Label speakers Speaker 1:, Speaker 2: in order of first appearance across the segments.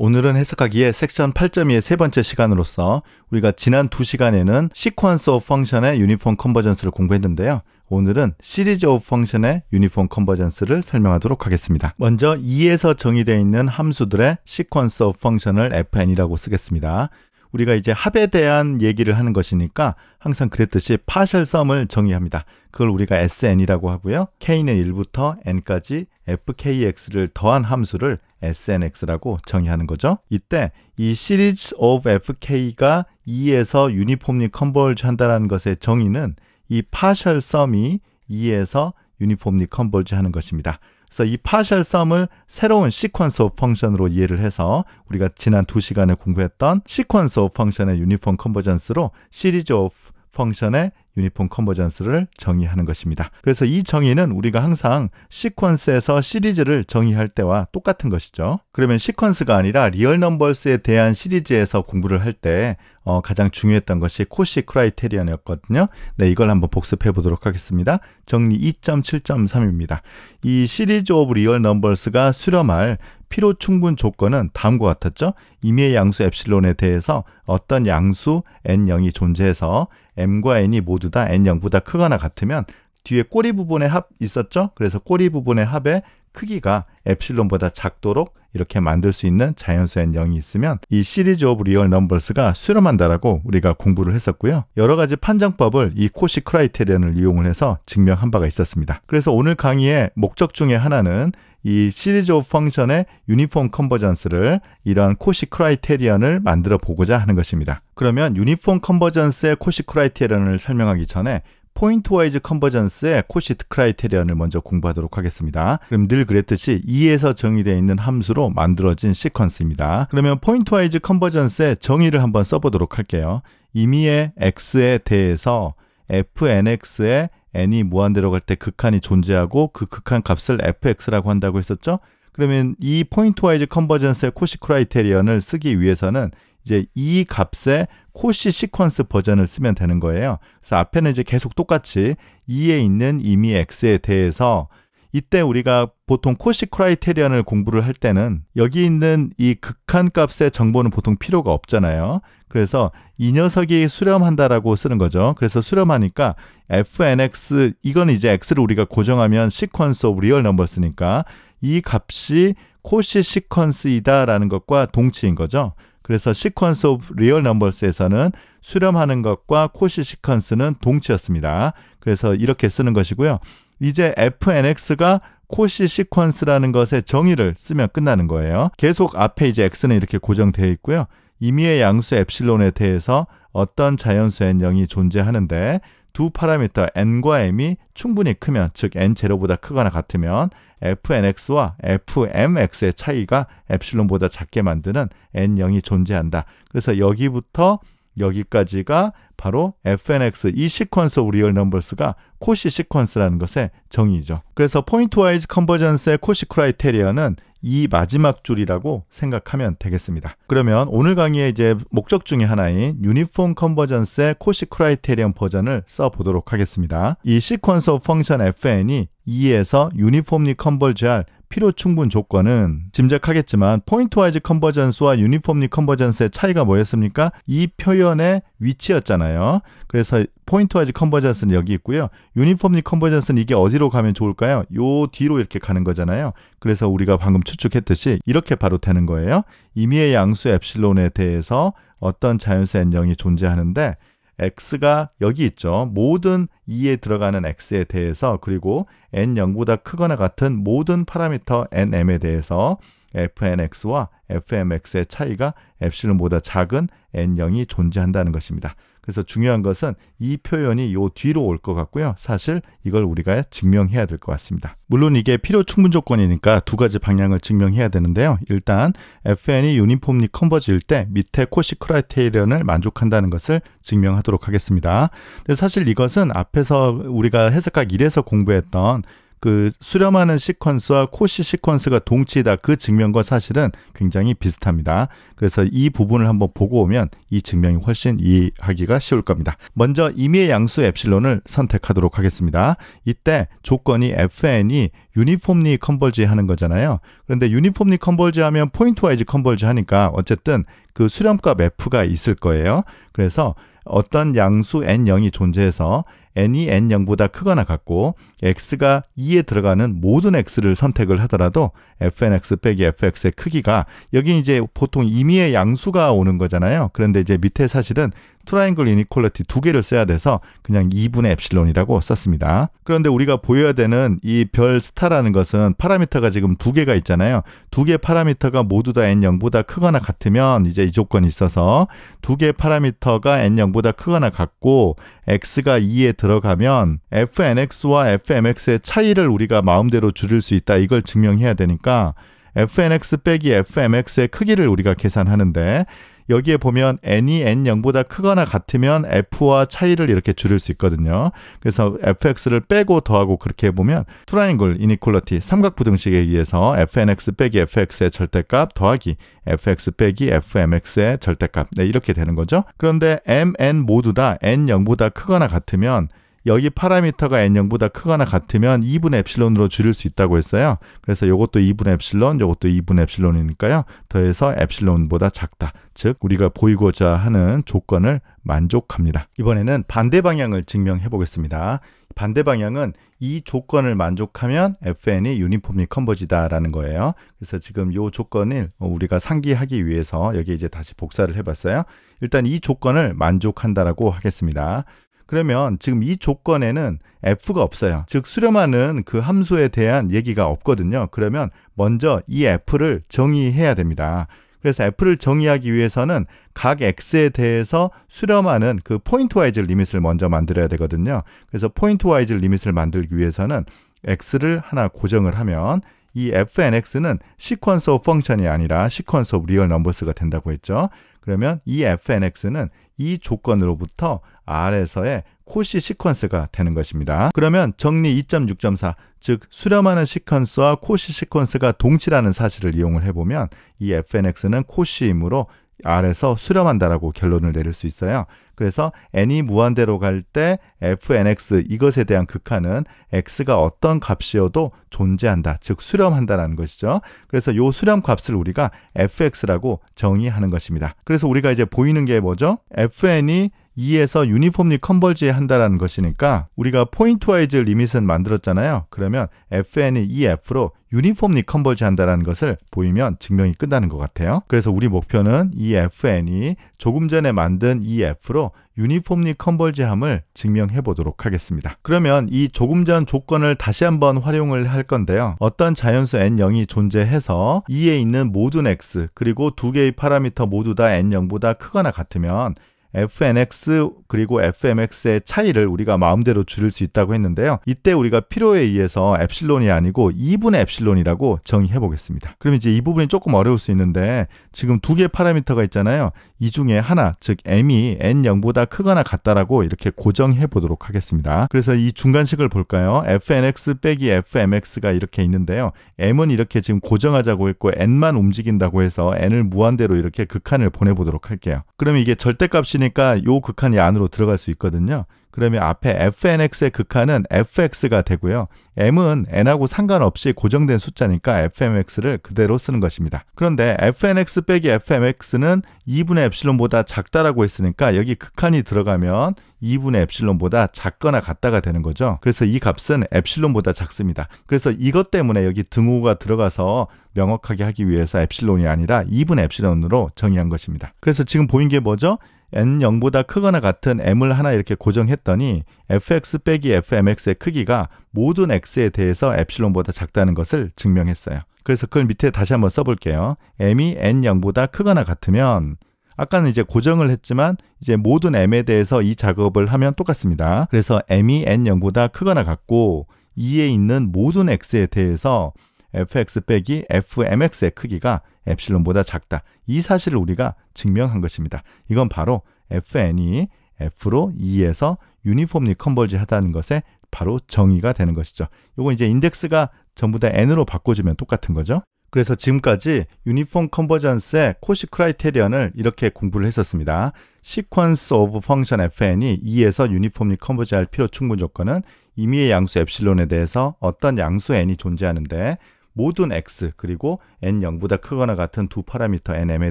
Speaker 1: 오늘은 해석하기의 섹션 8.2의 세 번째 시간으로서 우리가 지난 두 시간에는 시퀀스 오브 펑션의 유니폼 컨버전스를 공부했는데요. 오늘은 시리즈 오브 펑션의 유니폼 컨버전스를 설명하도록 하겠습니다. 먼저 2에서 정의되어 있는 함수들의 시퀀스 오브 펑션을 fn이라고 쓰겠습니다. 우리가 이제 합에 대한 얘기를 하는 것이니까 항상 그랬듯이 파셜 썸을 정의합니다. 그걸 우리가 sn이라고 하고요. k는 1부터 n까지 fkx를 더한 함수를 snx라고 정의하는 거죠. 이때 이 시리즈 오브 fk가 2에서 유니폼리 컨버지 한다는 것의 정의는 이 파셜 썸이 2에서 유니폼리 컨버지 하는 것입니다. 그래서 이 파셜 썸을 새로운 시퀀스 오브 펑션으로 이해를 해서 우리가 지난 두 시간에 공부했던 시퀀스 오브 펑션의 유니폼 컨버전스로 시리즈 오브 펑션의 유니폼 컨버전스를 정의하는 것입니다. 그래서 이 정의는 우리가 항상 시퀀스에서 시리즈를 정의할 때와 똑같은 것이죠. 그러면 시퀀스가 아니라 리얼 넘버스에 대한 시리즈에서 공부를 할 때 가장 중요했던 것이 코시 크라이테리언이었거든요. 네, 이걸 한번 복습해 보도록 하겠습니다. 정리 2.7.3입니다. 이 시리즈 오브 리얼 넘버스가 수렴할 필요 충분 조건은 다음과 같았죠. 임의의 양수 엡실론에 대해서 어떤 양수 n0이 존재해서 m과 n이 모두 다 n0보다 크거나 같으면 뒤에 꼬리 부분의 합 있었죠. 그래서 꼬리 부분의 합의 크기가 엡실론보다 작도록 이렇게 만들 수 있는 자연수 n0이 있으면 이 시리즈 오브 리얼 넘버스가 수렴한다라고 우리가 공부를 했었고요. 여러 가지 판정법을 이 코시 크라이테리언을 이용을 해서 증명한 바가 있었습니다. 그래서 오늘 강의의 목적 중에 하나는 이 시리즈 오브 펑션의 유니폼 컨버전스를 이러한 코시 크라이테리언을 만들어 보고자 하는 것입니다. 그러면 유니폼 컨버전스의 코시 크라이테리언을 설명하기 전에 포인트 와이즈 컨버전스의 코시 크라이테리언을 먼저 공부하도록 하겠습니다. 그럼 늘 그랬듯이 2에서 정의되어 있는 함수로 만들어진 시퀀스입니다. 그러면 포인트 와이즈 컨버전스의 정의를 한번 써보도록 할게요. 임의의 x에 대해서 fnx의 n이 무한대로 갈 때 극한이 존재하고 그 극한 값을 fx라고 한다고 했었죠. 그러면 이 포인트 와이즈 컨버전스의 코시 크라이테리언을 쓰기 위해서는 이제 이 값의 코시 시퀀스 버전을 쓰면 되는 거예요. 그래서 앞에는 이제 계속 똑같이 2에 있는 임의 x에 대해서 이때 우리가 보통 코시 크라이테리언을 공부를 할 때는 여기 있는 이 극한 값의 정보는 보통 필요가 없잖아요. 그래서 이 녀석이 수렴한다라고 쓰는 거죠. 그래서 수렴하니까 fnx, 이건 이제 x를 우리가 고정하면 시퀀스 오브 리얼 넘버스니까 이 값이 코시 시퀀스이다 라는 것과 동치인 거죠. 그래서 시퀀스 오브 리얼 넘버스에서는 수렴하는 것과 코시 시퀀스는 동치였습니다. 그래서 이렇게 쓰는 것이고요. 이제 fnx가 코시 시퀀스라는 것의 정의를 쓰면 끝나는 거예요. 계속 앞에 이제 x는 이렇게 고정되어 있고요. 임의의 양수 엡실론에 대해서 어떤 자연수 n0이 존재하는데 두 파라미터 n과 m이 충분히 크면, 즉 n0보다 크거나 같으면 fnx와 fmx의 차이가 엡실론보다 작게 만드는 n0이 존재한다. 그래서 여기부터 여기까지가 바로 fnx, 이 시퀀스 오브 리얼 넘버스가 코시 시퀀스라는 것의 정의죠. 그래서 포인트 와이즈 컨버전스의 코시 크라이테리언은 이 마지막 줄이라고 생각하면 되겠습니다. 그러면 오늘 강의의 이제 목적 중에 하나인 유니폼 컨버전스의 코시 크라이테리언 버전을 써보도록 하겠습니다. 이 시퀀스 오브 펑션 fn이 2에서 유니폼리 컨버지할 필요 충분 조건은 짐작하겠지만 포인트 와이즈 컨버전스와 유니폼리 컨버전스의 차이가 뭐였습니까? 이 표현의 위치였잖아요. 그래서 포인트 와이즈 컨버전스는 여기 있고요. 유니폼리 컨버전스는 이게 어디로 가면 좋을까요? 요 뒤로 이렇게 가는 거잖아요. 그래서 우리가 방금 추측했듯이 이렇게 바로 되는 거예요. 임의의 양수 엡실론에 대해서 어떤 자연수 n0이 존재하는데 x가 여기 있죠. 모든 2에 들어가는 x에 대해서, 그리고 n0보다 크거나 같은 모든 파라미터 nm에 대해서 fnx와 fmx의 차이가 엡실론보다 작은 n0이 존재한다는 것입니다. 그래서 중요한 것은 이 표현이 요 뒤로 올 것 같고요. 사실 이걸 우리가 증명해야 될 것 같습니다. 물론 이게 필요 충분 조건이니까 두 가지 방향을 증명해야 되는데요. 일단 fn이 유니폼리 컨버지일 때 밑에 코시 크라이테리언을 만족한다는 것을 증명하도록 하겠습니다. 근데 사실 이것은 앞에서 우리가 해석학 1에서 공부했던 그 수렴하는 시퀀스와 코시 시퀀스가 동치다 그 증명과 사실은 굉장히 비슷합니다. 그래서 이 부분을 한번 보고 오면 이 증명이 훨씬 이해하기가 쉬울 겁니다. 먼저 임의의 양수 엡실론을 선택하도록 하겠습니다. 이때 조건이 fn이 유니폼리 컨버지 하는 거잖아요. 그런데 유니폼리 컨버지 하면 포인트 와이즈 컨버지 하니까 어쨌든 그 수렴값 f가 있을 거예요. 그래서 어떤 양수 n0이 존재해서 n이 n0보다 크거나 같고 x가 2에 들어가는 모든 x를 선택을 하더라도 fnx 빼기 fx의 크기가 여기 이제 보통 임의의 양수가 오는 거잖아요. 그런데 이제 밑에 사실은 트라이앵글 이니퀄리티 두 개를 써야 돼서 그냥 2분의 엡실론이라고 썼습니다. 그런데 우리가 보여야 되는 이 별 스타라는 것은 파라미터가 지금 두 개가 있잖아요. 두 개 파라미터가 모두 다 n0보다 크거나 같으면 이제 이 조건이 있어서 두 개 파라미터가 n0보다 크거나 같고 x가 2에 들어가면 fnx와 fmx의 차이를 우리가 마음대로 줄일 수 있다. 이걸 증명해야 되니까 fnx 빼기 fmx의 크기를 우리가 계산하는데 여기에 보면 n이 n0보다 크거나 같으면 f와 차이를 이렇게 줄일 수 있거든요. 그래서 fx를 빼고 더하고 그렇게 해보면 트라이앵글 이니퀄리티 삼각부등식에 의해서 fnx 빼기 fx의 절대값 더하기 fx 빼기 fmx의 절대값 이렇게 되는 거죠. 그런데 mn 모두 다 n0보다 크거나 같으면 여기 파라미터가 n0보다 크거나 같으면 2분의 엡실론으로 줄일 수 있다고 했어요. 그래서 이것도 2분의 엡실론, 이것도 2분의 엡실론이니까요. 더해서 엡실론보다 작다. 즉 우리가 보이고자 하는 조건을 만족합니다. 이번에는 반대 방향을 증명해 보겠습니다. 반대 방향은 이 조건을 만족하면 fn이 유니폼리 컨버지다라는 거예요. 그래서 지금 이 조건을 우리가 상기하기 위해서 여기 이제 다시 복사를 해봤어요. 일단 이 조건을 만족한다라고 하겠습니다. 그러면 지금 이 조건에는 f가 없어요. 즉 수렴하는 그 함수에 대한 얘기가 없거든요. 그러면 먼저 이 f를 정의해야 됩니다. 그래서 f를 정의하기 위해서는 각 x에 대해서 수렴하는 그 포인트 와이즈 리밋을 먼저 만들어야 되거든요. 그래서 포인트 와이즈 리밋을 만들기 위해서는 x를 하나 고정을 하면 이 fnx는 시퀀스 오브 펑션이 아니라 시퀀스 오브 리얼 넘버스가 된다고 했죠. 그러면 이 fnx는 이 조건으로부터 R에서의 코시 시퀀스가 되는 것입니다. 그러면 정리 2.6.4, 즉 수렴하는 시퀀스와 코시 시퀀스가 동치라는 사실을 이용을 해보면 이 fnx는 코시이므로 R에서 수렴한다라고 결론을 내릴 수 있어요. 그래서 n이 무한대로 갈 때 fnx 이것에 대한 극한은 x가 어떤 값이어도 존재한다. 즉 수렴한다라는 것이죠. 그래서 이 수렴 값을 우리가 fx라고 정의하는 것입니다. 그래서 우리가 이제 보이는 게 뭐죠? fn이 2에서 유니폼리 컨버지 한다라는 것이니까 우리가 포인트 와이즈 리밋은 만들었잖아요. 그러면 fn이 이 f로 유니폼리 컨버지 한다라는 것을 보이면 증명이 끝나는 것 같아요. 그래서 우리 목표는 이 fn이 조금 전에 만든 이 f로 유니폼리 컨버지함을 증명해 보도록 하겠습니다. 그러면 이 조금 전 조건을 다시 한번 활용을 할 건데요. 어떤 자연수 n0이 존재해서 2에 있는 모든 x 그리고 두 개의 파라미터 모두 다 n0보다 크거나 같으면 fnx 그리고 fmx의 차이를 우리가 마음대로 줄일 수 있다고 했는데요. 이때 우리가 필요에 의해서 엡실론이 아니고 2분의 엡실론이라고 정의해 보겠습니다. 그럼 이제 이 부분이 조금 어려울 수 있는데 지금 두 개의 파라미터가 있잖아요. 이 중에 하나, 즉 m이 n0보다 크거나 같다라고 이렇게 고정해 보도록 하겠습니다. 그래서 이 중간식을 볼까요? fnx 빼기 fmx가 이렇게 있는데요. m은 이렇게 지금 고정하자고 했고 n만 움직인다고 해서 n을 무한대로 이렇게 극한을 보내보도록 할게요. 그러면 이게 절대값이니까 이 극한이 안으로 들어갈 수 있거든요. 그러면 앞에 fnx의 극한은 fx가 되고요. m은 n하고 상관없이 고정된 숫자니까 fmx를 그대로 쓰는 것입니다. 그런데 fnx 빼기 fmx는 2분의 엡실론보다 작다라고 했으니까 여기 극한이 들어가면 2분의 엡실론보다 작거나 같다가 되는 거죠. 그래서 이 값은 엡실론보다 작습니다. 그래서 이것 때문에 여기 등호가 들어가서 명확하게 하기 위해서 엡실론이 아니라 2분의 엡실론으로 정의한 것입니다. 그래서 지금 보인 게 뭐죠? n0보다 크거나 같은 m을 하나 이렇게 고정했더니 fx 빼기 fmx의 크기가 모든 x에 대해서 엡실론보다 작다는 것을 증명했어요. 그래서 그걸 밑에 다시 한번 써볼게요. m이 n0보다 크거나 같으면 아까는 이제 고정을 했지만 이제 모든 m에 대해서 이 작업을 하면 똑같습니다. 그래서 m이 n0보다 크거나 같고 2에 있는 모든 x에 대해서 fx 빼기 fmx의 크기가 엡실론보다 작다. 이 사실을 우리가 증명한 것입니다. 이건 바로 fn이 f로 2에서 유니폼리 컨버지 하다는 것의 바로 정의가 되는 것이죠. 요거 이제 인덱스가 전부 다 n으로 바꿔주면 똑같은 거죠. 그래서 지금까지 유니폼 컨버전스의 코시 크라이테리언을 이렇게 공부를 했었습니다. 시퀀스 오브 펑션 fn이 2에서 유니폼리 컨버지할 필요 충분 조건은 임의의 양수 엡실론에 대해서 어떤 양수 n이 존재하는데 모든 x 그리고 n 0보다 크거나 같은 두 파라미터 nm에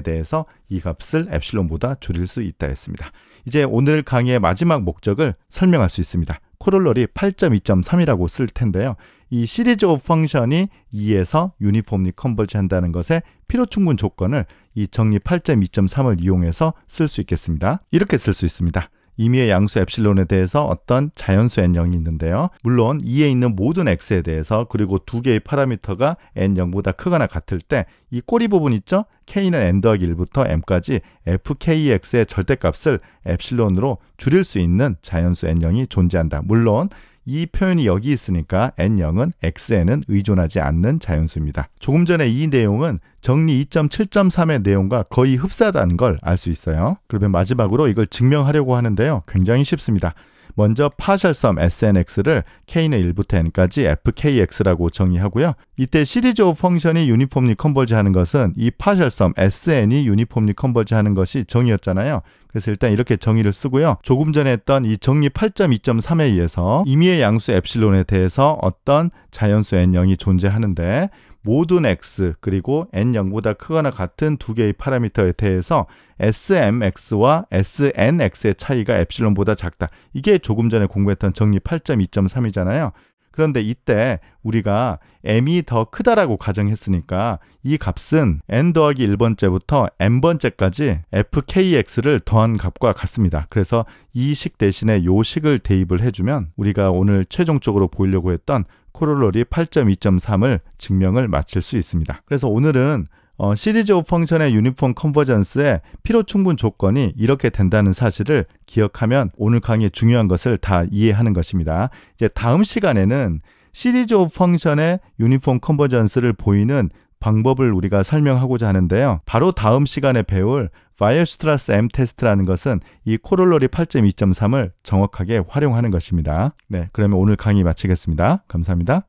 Speaker 1: 대해서 이 값을 엡실론보다 줄일 수 있다 했습니다. 이제 오늘 강의의 마지막 목적을 설명할 수 있습니다. 코롤러리 8.2.3이라고 쓸 텐데요. 이 시리즈 오브 펑션이 2에서 유니폼리 컨버지 한다는 것의 필요 충분 조건을 이 정리 8.2.3을 이용해서 쓸 수 있겠습니다. 이렇게 쓸 수 있습니다. 임의의 양수 엡실론에 대해서 어떤 자연수 n0이 있는데요. 물론 2에 있는 모든 x에 대해서 그리고 두 개의 파라미터가 n0보다 크거나 같을 때 이 꼬리 부분 있죠? k는 n 더하기 1부터 m까지 fkx의 절대값을 엡실론으로 줄일 수 있는 자연수 n0이 존재한다. 물론 이 표현이 여기 있으니까 n0은 x에는 의존하지 않는 자연수입니다. 조금 전에 이 내용은 정리 2.7.3의 내용과 거의 흡사하다는 걸 알 수 있어요. 그러면 마지막으로 이걸 증명하려고 하는데요. 굉장히 쉽습니다. 먼저 파셜섬 snx를 k는 1부터 n까지 fkx라고 정의하고요. 이때 시리즈 오브 펑션이 유니폼리 컨버지 하는 것은 이 파셜섬 sn이 유니폼리 컨버지 하는 것이 정의였잖아요. 그래서 일단 이렇게 정의를 쓰고요. 조금 전에 했던 이 정리 8.2.3에 의해서 임의의 양수 엡실론에 대해서 어떤 자연수 n0이 존재하는데 모든 x 그리고 n0보다 크거나 같은 두 개의 파라미터에 대해서 smx와 snx의 차이가 엡실론보다 작다. 이게 조금 전에 공부했던 정리 8.2.3이잖아요. 그런데 이때 우리가 m이 더 크다라고 가정했으니까 이 값은 n 더하기 1번째부터 n번째까지 fkx를 더한 값과 같습니다. 그래서 이 식 대신에 요 식을 대입을 해주면 우리가 오늘 최종적으로 보이려고 했던 코롤러리 8.2.3을 증명을 마칠 수 있습니다. 그래서 오늘은 시리즈 오브 펑션의 유니폼 컨버전스의 필요 충분 조건이 이렇게 된다는 사실을 기억하면 오늘 강의의 중요한 것을 다 이해하는 것입니다. 이제 다음 시간에는 시리즈 오브 펑션의 유니폼 컨버전스를 보이는 방법을 우리가 설명하고자 하는데요. 바로 다음 시간에 배울 바이어슈트라스 M 테스트라는 것은 이 코롤러리 8.2.3을 정확하게 활용하는 것입니다. 네, 그러면 오늘 강의 마치겠습니다. 감사합니다.